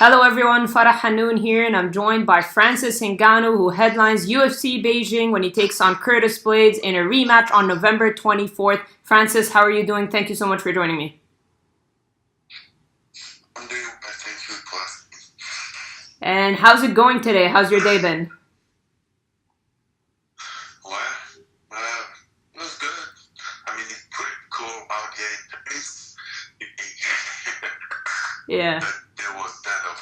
Hello everyone, Farah Hanoun here, and I'm joined by Francis Ngannou, who headlines UFC Beijing when he takes on Curtis Blaydes in a rematch on November 24th. Francis, how are you doing? Thank you so much for joining me. I'm doing well, thank you for asking. And how's it going today? How's your day been? Well, it was good. I mean, it's pretty cool out here in Paris. Yeah. But there was kind of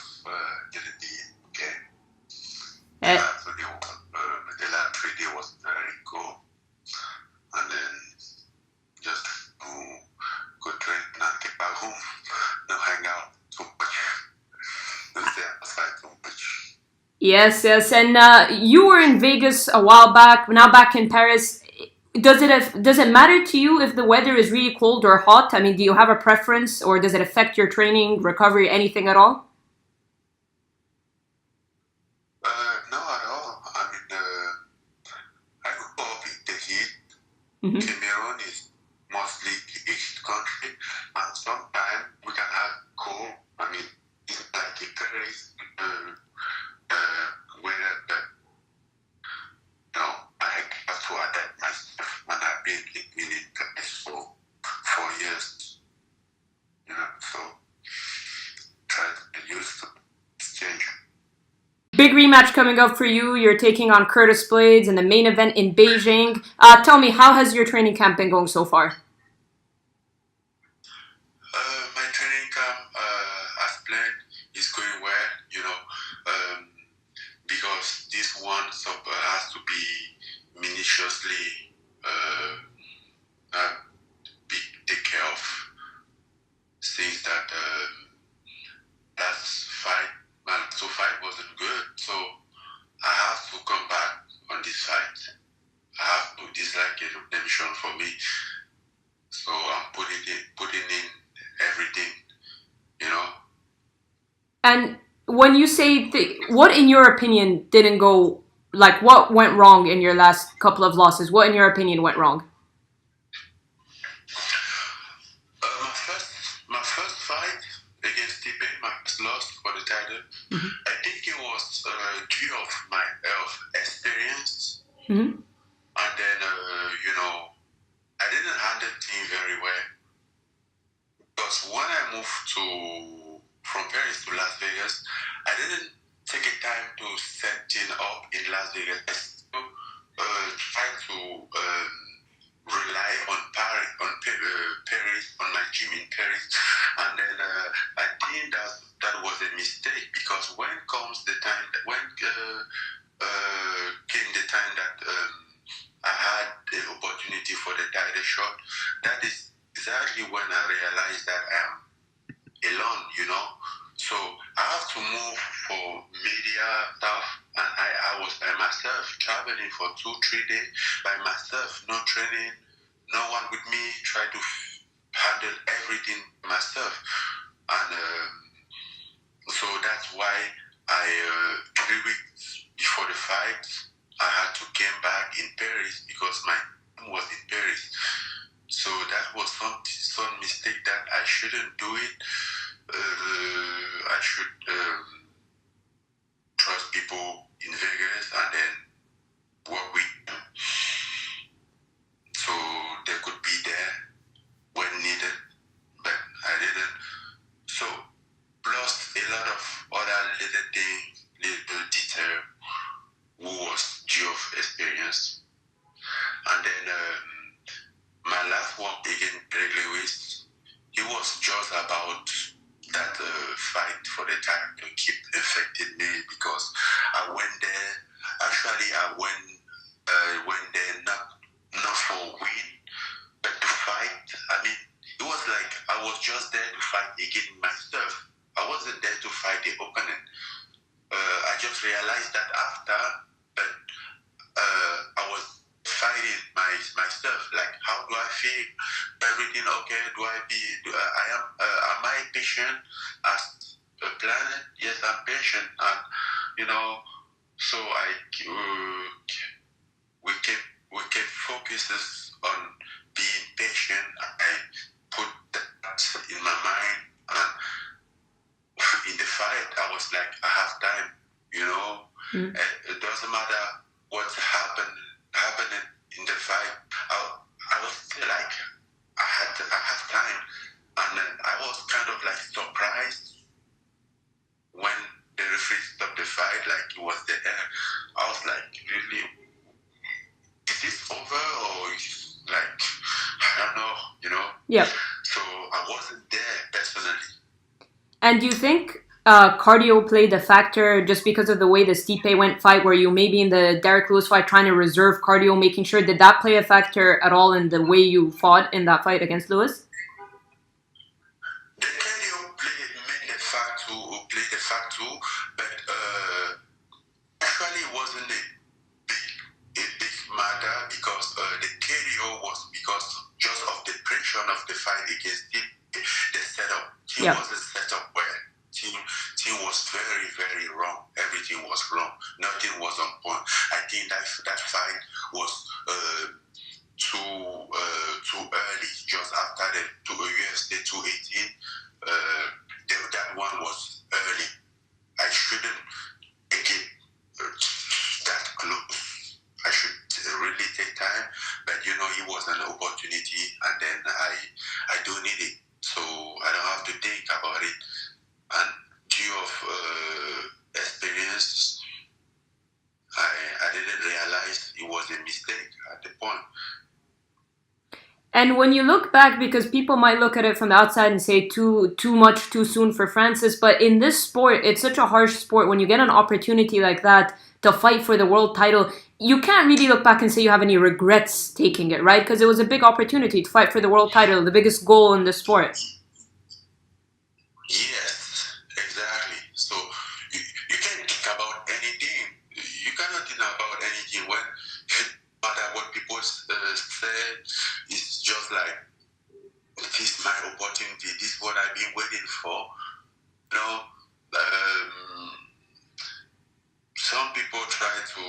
humidity, okay? Eh, The last 3 days was very cool. And then just go drink and get back home. No hang out too much. Don't stay outside too much. yes. And you were in Vegas a while back, now back in Paris. Does it matter to you if the weather is really cold or hot? I mean, do you have a preference, or does it affect your training, recovery, anything at all? No, at all. I mean, I grew up in the heat. Mm-hmm. Cameroon is mostly the east country, and sometimes we can have cold. I mean, it's like in Paris, weather, but I have to adapt myself when I've been living in Paris for 4 years. So try to get used to change. Big rematch coming up for you. You're taking on Curtis Blaydes in the main event in Beijing. Tell me, how has your training camp been going so far? My training camp, as planned, is going well. Because this one has to be minutiously take care of things that last fight. So fight wasn't good, so I have to come back on this fight. I have to. This is like a redemption for me. So I'm putting in everything. And when you say, what in your opinion didn't go, like what went wrong in your last couple of losses? What in your opinion went wrong? My first fight against Tipe, my first loss for the title, Mm-hmm. I think it was due of my experience, Mm-hmm. and then I didn't handle things very well because when I moved from Paris to Las Vegas, I didn't take a time to set things up in Las Vegas. I still try to rely on Paris, on my gym in Paris, and then I think that was a mistake because when comes the time came the time that I had the opportunity for the title shot, that is exactly when I realized that I am alone, So I have to move for media stuff, and I was by myself, traveling for 2-3 days by myself, no training, no one with me, try to handle everything myself. And so that's why 3 weeks before the fight, I had to come back in Paris because my team was in Paris. So that was some mistake that I shouldn't do it. I should trust people in Vegas and then work with them so they could be there when needed, but I didn't. So plus a lot of other little things, little detail, who was due of experience. And then my last one against Gregory, it was just about that fight for the time to keep affecting me because I went there. Actually, I went there not for win, but to fight. I mean, it was like I was just there to fight against myself. I wasn't there to fight the opponent. I just realized that after, but I was fighting myself. Like, how do I feel? Everything okay? Am I patient as a planet? Yes, I'm patient, and so we kept focuses on being patient. I put that in my mind, and in the fight, I was like, I have time, you know. It doesn't matter what's happening in the fight. I was still like, I have time. And then I was kind of like surprised when the referee stopped the fight, like it was the end. I was like, really, is this over or is like, I don't know, you know? Yeah. So I wasn't there personally. And do you think cardio played a factor just because of the way the Stipe went fight? Were you maybe in the Derrick Lewis fight trying to reserve cardio, making sure, did that play a factor at all in the way you fought in that fight against Lewis? The cardio played a fact too, but actually it wasn't a big matter because the cardio was because just of the pressure of the fight against the setup. Team wasn't set up well. Team was very, very wrong. Everything was wrong. Nothing was on point. I think that fight was too early. Just after the UFC 218, that one was early. I shouldn't get that close. I should really take time. But you know, it was an opportunity, and then I do need it. So I don't have to think about it. And due of experience, I didn't realize it was a mistake at the point. And when you look back, because people might look at it from the outside and say too much too soon for Francis, but in this sport, it's such a harsh sport. When you get an opportunity like that to fight for the world title, you can't really look back and say you have any regrets taking it, right? Because it was a big opportunity to fight for the world title, the biggest goal in the sport. Yes, exactly. So you can't think about anything. You cannot think about anything when no matter what people say, it's just like, this is my opportunity. This is what I've been waiting for. You know, some people try to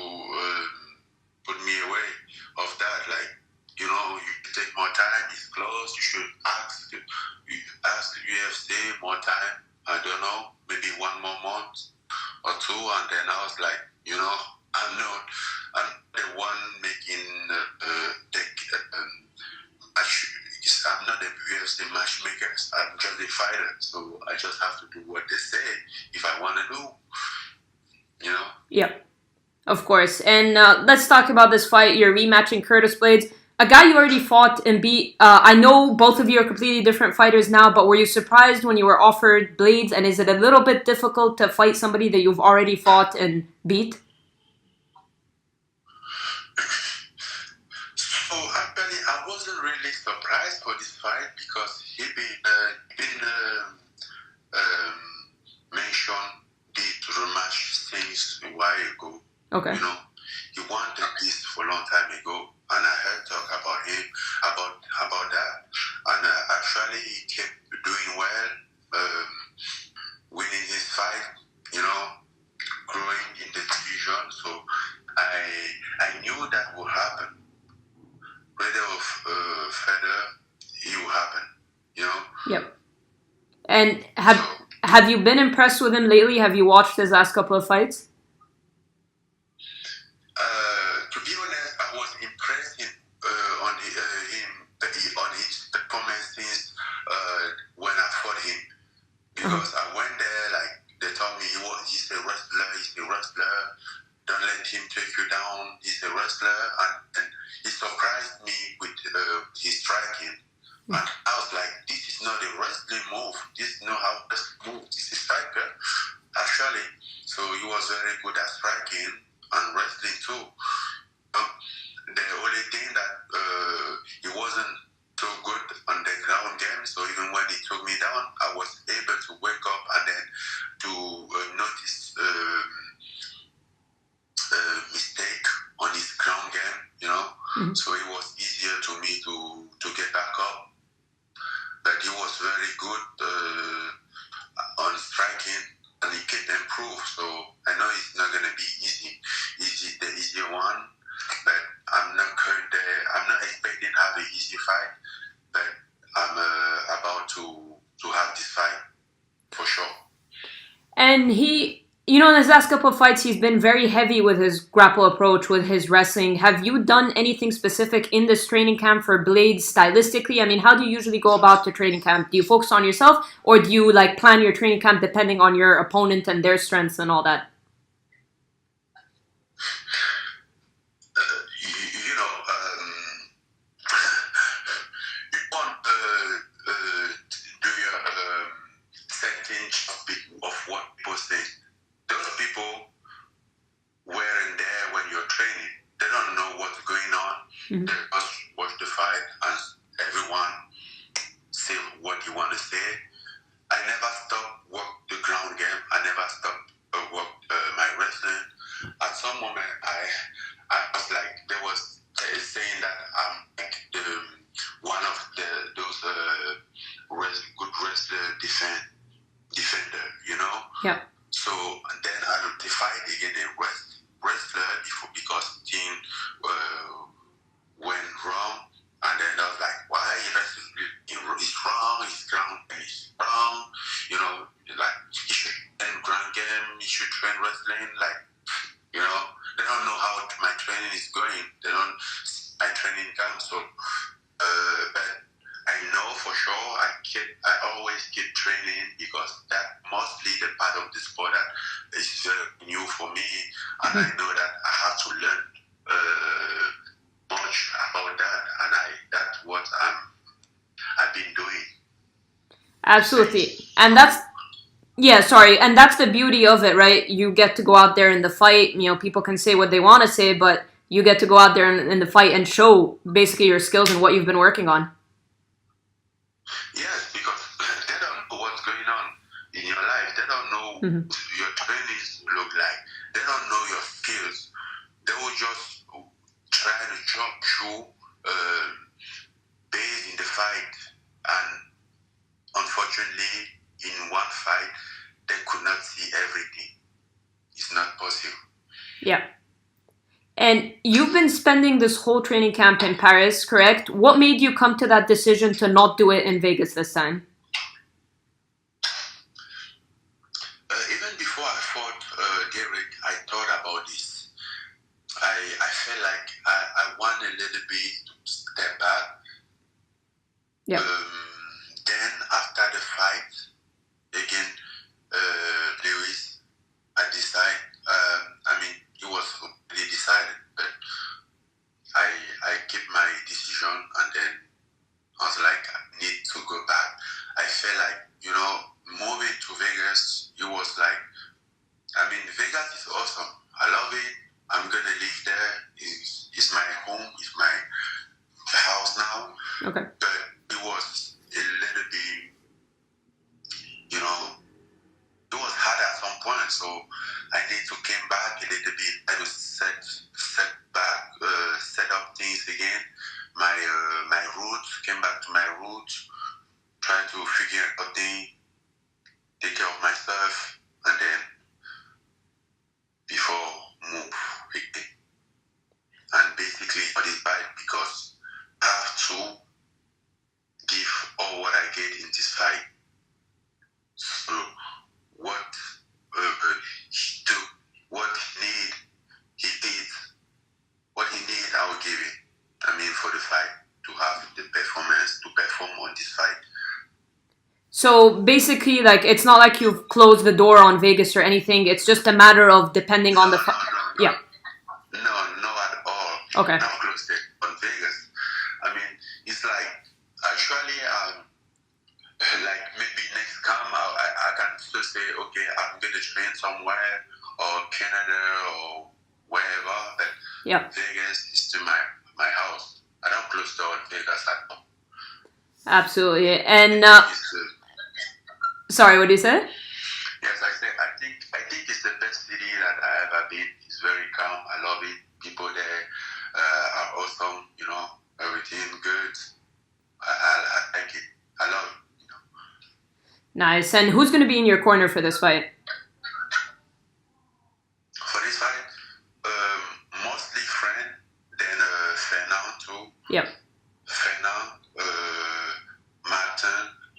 put me away of that. Like, you know, you take more time. It's close. You should ask the UFC more time. I don't know, maybe one more month or two, and then I was like, you know, I'm the one making I'm not the UFC matchmakers. I'm just a fighter, so I just have to do what they say if I want to do. You know. Yep, of course. And let's talk about this fight. You're rematching Curtis Blaydes, a guy you already fought and beat. I know both of you are completely different fighters now, but were you surprised when you were offered Blaydes? And is it a little bit difficult to fight somebody that you've already fought and beat? So actually, I wasn't really surprised for this fight because he been mentioned the rematch since a while ago. Okay. You know, he wanted this for a long time ago, and I heard talk about him about that, and actually he kept doing well, winning his fight. You know, growing in the division. So I knew that would happen. Whether further, it will happen. You know. Yep. And have you been impressed with him lately? Have you watched his last couple of fights? To be honest, I was impressed on his performance since when I fought him, because I went there like they told me he's a wrestler. Don't let him take you down. He's a wrestler, and he surprised me with his striking. And I was like, this is not a wrestling move. This is not how to move. This is striker, actually. So he was very good at striking and wrestling too. The only thing that he wasn't so good on the ground game. So even when he took me down, I was able to wake up and then to notice mistake on his ground game. You know, so it was easier to me to get back up. But he was very good on striking, and he can improve. So I know it's not going to be easy. The easier one, but I'm not expecting to have an easy fight. But I'm about to have this fight for sure. And And he, in his last couple of fights, he's been very heavy with his grapple approach, with his wrestling. Have you done anything specific in this training camp for Blaydes stylistically? I mean, how do you usually go about the training camp? Do you focus on yourself, or do you plan your training camp depending on your opponent and their strengths and all that? Of what people say. Those people weren't there when you're training. They don't know what's going on. Mm-hmm. They just watch the fight and everyone say what you want to say. I never stopped work the ground game. I never stopped work my wrestling. At some moment, I was like, there was saying that I'm like one of those good wrestler defender, Yeah. So then I notified again a wrestler because thing went wrong, and then I was like, why it's wrong, it's ground and it's wrong, like you should train ground game, you should train wrestling, they don't know how my training is going. They don't my training camp, so but I know for sure I always keep training because that mostly the part of the sport that is very new for me, and I know that I have to learn much about that, and that's what I've been doing. Absolutely, and that's the beauty of it, right? You get to go out there in the fight. People can say what they want to say, but you get to go out there in the fight and show basically your skills and what you've been working on. Yes, because they don't know what's going on in your life. They don't know your trainings look like. They don't know your skills. They will just try to jump through based in the fight. And unfortunately, in one fight, they could not see everything. It's not possible. Yeah. And you've been spending this whole training camp in Paris, correct? What made you come to that decision to not do it in Vegas this time? Even before I fought Derrick, I thought about this. I felt like I want a little bit to step back. Yeah. Then after the fight, again, Lewis, I decided, it was already decided, but I kept my decision, and then I was like, I need to go back. I felt like, moving to Vegas, it was like, Vegas is awesome. I love it. I'm going to live there. It's my home. It's my house now. Okay. But it was a little bit, it was hard at some point, so I need to come back a little bit. I will set up things again. My roots, came back to my roots, try to figure out things, take care of myself, and then before move again. And basically for this fight, because I have to give all what I get in this fight. So what he took, what he need, he did. What he need, I will give it. For the fight, to have the performance, to perform on this fight. So basically, it's not like you've closed the door on Vegas or anything. It's just a matter of depending on the fight. Yeah. No, at all. Okay. Not closed on Vegas. It's like, actually, maybe next come, I can still say, okay, I'm going to train somewhere, or Canada, or wherever, but Vegas is still my house. I don't close the door on Vegas at all. Absolutely. And sorry, what did you say? Yes, I think it's the best city that I ever been. It's very calm. I love it. People there are awesome. Everything good. I like it. I love it. Nice. And who's going to be in your corner for this fight? For this fight, mostly friend, then Fernand too. Yep. Fernand,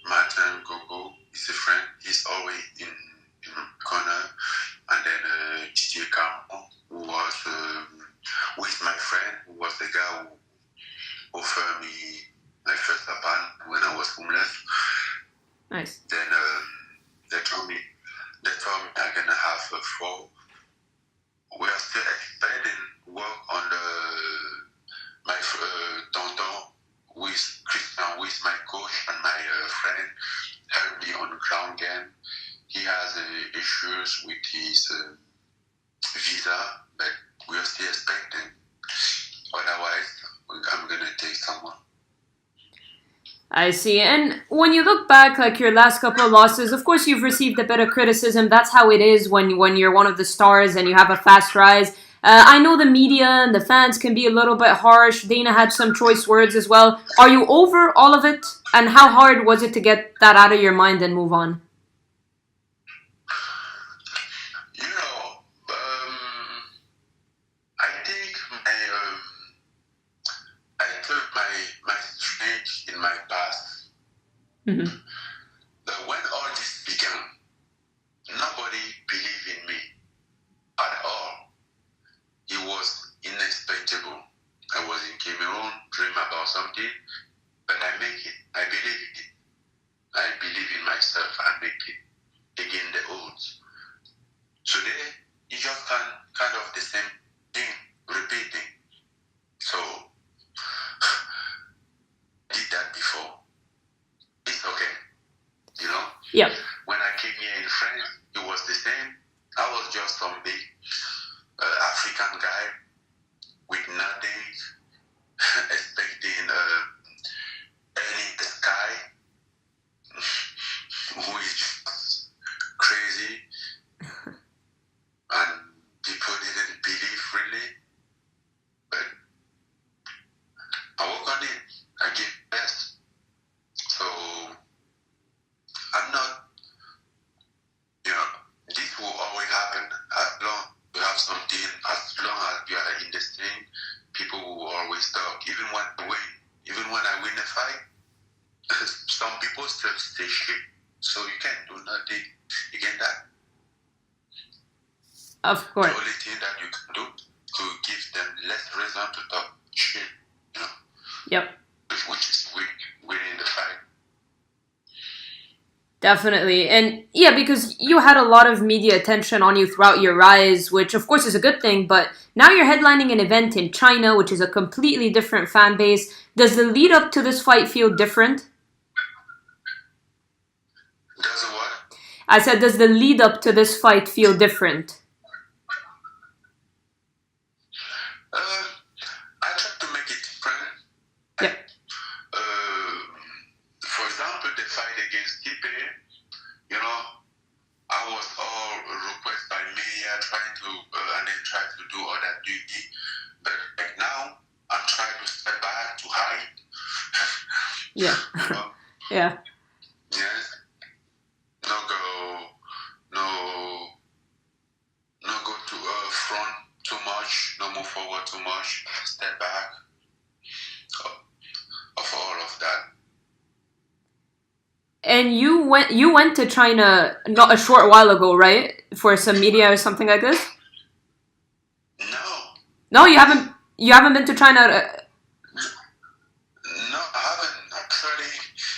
Martin Gogo is a friend. He's always in corner. told me I'm gonna have a 4. We are still expecting work on my tonton, who is Christian, who is my coach and my friend, helped me on ground game. He has issues with his visa, but we are still expecting. Otherwise, I'm gonna take someone. I see. And when you look back, like your last couple of losses, of course you've received a bit of criticism. That's how it is when you're one of the stars and you have a fast rise. I know the media and the fans can be a little bit harsh. Dana had some choice words as well. Are you over all of it? And how hard was it to get that out of your mind and move on? You know, I think I took my strength in my past. Mm-hmm. But when all this began, nobody believed in me at all. It was unexpectable. I was in Cameroon, dream about something, but I make it. I believe it. I believe in myself. I make it again the odds. Today, it's just kind of the same thing, repeating. So, I did that before. It's okay, you know? Yeah. When I came here in France, it was the same. I was just some big African guy with nothing, expecting earning the sky, who is just crazy, and people didn't believe really, but I work on it. I give best. So I'm not, this will always happen as long you have something, as long as you are in the scene, people will always talk. Even when I win a fight, some people still stay shit. So you can't do nothing against that. Of course. The only thing that you can do to give them less reason to talk shit, Yep. Which is winning the fight. Definitely. And yeah, because you had a lot of media attention on you throughout your rise, which of course is a good thing, but now you're headlining an event in China, which is a completely different fan base. Does the lead up to this fight feel different? Does it what? I said, does the lead up to this fight feel different? I try to make it different. Yeah. For example, the fight against Gipe, I was all requested by media trying to and then try to do all that duty. But like now, I'm trying to step back to hide. Yeah. Yeah. Yes. No go to front too much. No move forward too much. Step back. Of all of that. And you went to China not a short while ago, right? For some media or something like this? No, you haven't been to China. No, I haven't. Actually,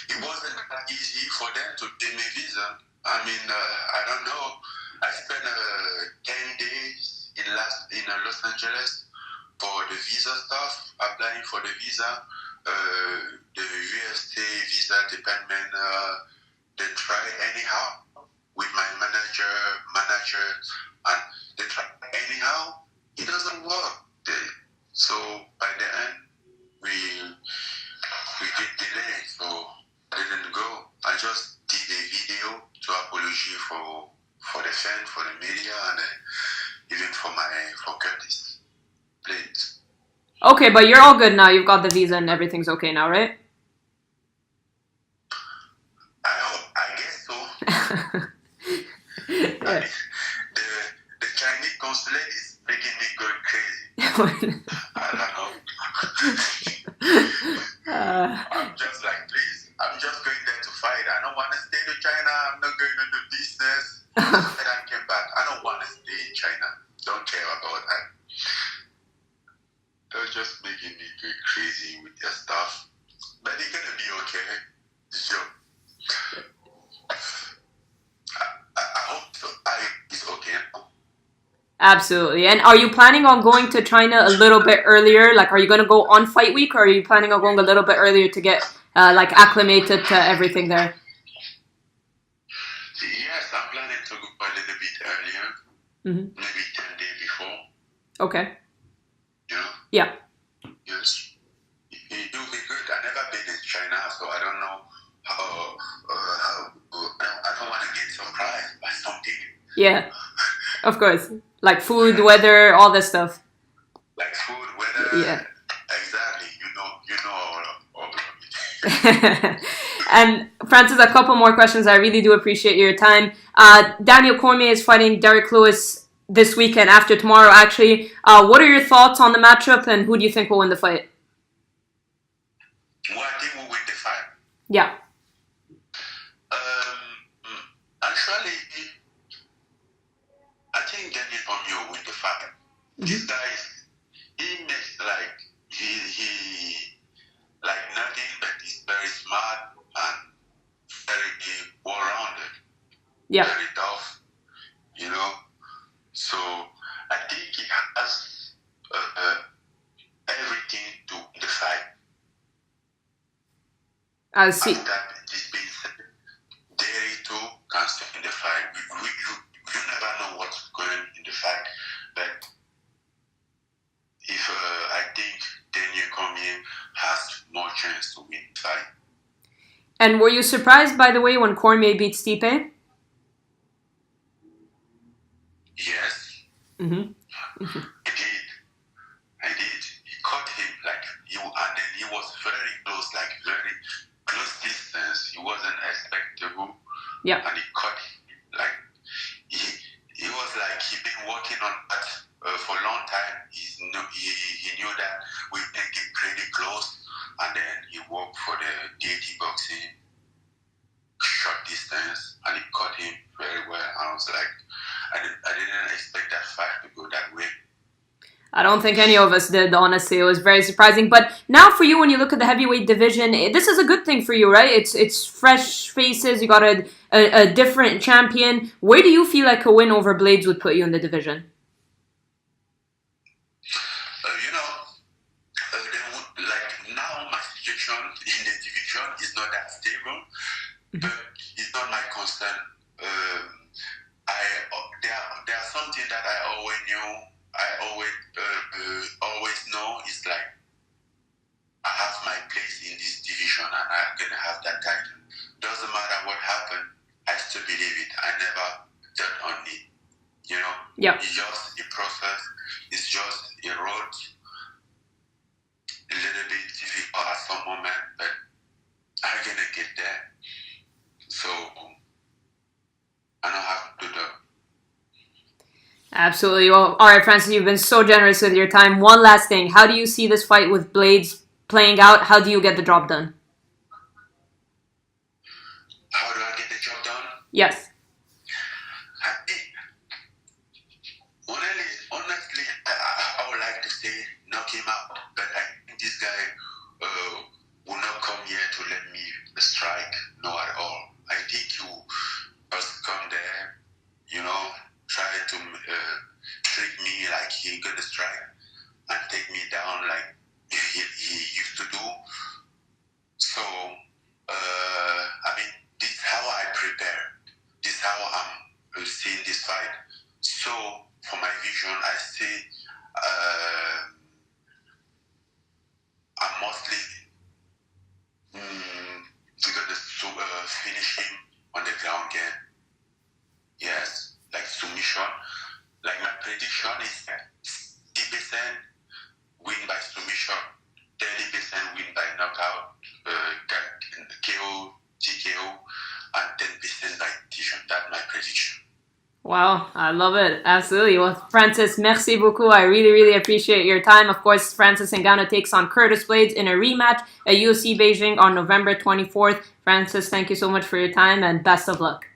it wasn't that easy for them to give me visa. I mean, I don't know. I spent 10 days in Los Angeles for the visa stuff, applying for the visa. The UFC visa department, they try anyhow with my manager, and they try anyhow. It doesn't work. So by the end, we get delayed, so I didn't go. I just did a video to apology for the fan, for the media, and even for Curtis Blaydes. Okay, but you're all good now. You've got the visa and everything's okay now, right? I guess so. Yeah. The Chinese consulate is making me go crazy. I don't know. I'm just like, please, I'm just going there to fight. I don't want to stay in China. I'm not going to do business. And I came back. I don't want to stay in China. Don't care about that. They're just making me go crazy with their stuff. But it's gonna be okay. So I hope so. I Absolutely. And are you planning on going to China a little bit earlier? Like, are you going to go on fight week, or are you planning on going a little bit earlier to get like acclimated to everything there? Yes, I'm planning to go a little bit earlier, maybe 10 days before. Okay. You know? Yeah. Yes. It will be good. I never been in China, so I don't know how I don't want to get surprised by something. Yeah. Of course. Like food, weather, all this stuff. Like food, weather. Yeah. Exactly. You know all of it. And Francis, a couple more questions. I really do appreciate your time. Daniel Cormier is fighting Derrick Lewis this weekend, after tomorrow, actually. What are your thoughts on the matchup, and who do you think will win the fight? Who I think will win the fight? Yeah. Actually, I think Daniel Cormier will win the fight. This guy he makes like he like nothing, but he's very smart and very well-rounded. Yeah. Very tough, you know. So I think he has everything to win the fight. I see. After this being said, Derrick too can step in the fight. You never know what's going on in the fight, but if I think Daniel Cormier has more chance to win the fight. And were you surprised, by the way, when Cormier beat Stipe? Yes. I did. He caught him like you, and then he was very close, like very close distance. He wasn't expectable. Yeah. And he caught him like he was like he'd been working on that for a long time. He knew that we can get pretty close, and then he worked for the Getty boxing short distance, and he caught him very well. And I was like, I didn't expect that fight to go that way. I don't think any of us did, honestly. It was very surprising. But now for you, when you look at the heavyweight division, this is a good thing for you, right? It's fresh faces. You got a different champion. Where do you feel like a win over Blaydes would put you in the division? Like now my situation in the division is not that stable, but it's not my concern. There are something that I always knew. I always know is like I have my place in this division and I'm gonna have that title. Doesn't matter what happened, I still believe it. I never doubt on it. You know? Yeah. It's just a process. It's just a road. A little bit difficult at some moment, but I'm gonna get there. So I don't have to do that. Absolutely. Well, all right, Francis, you've been so generous with your time. One last thing. How do you see this fight with Blaydes playing out? How do you get the job done? How do I get the job done? Yes. Honestly, I would like to say knock him out, but I think this guy will not come here to let me strike, no at all. I think you must come there, try to trick me like he gonna strike and take me down like he used to do. So, this is how I prepare. This is how I'm seeing this fight. So, for my vision, I see I'm mostly going to finish him on the ground game. Yes, like submission. Like my prediction is 60% win by submission, 30% win by knockout, KO, TKO, and 10% by decision. That's my prediction. Wow, I love it. Absolutely. Well, Francis, merci beaucoup. I really, really appreciate your time. Of course, Francis Ngannou takes on Curtis Blaydes in a rematch at UFC Beijing on November 24th. Francis, thank you so much for your time and best of luck.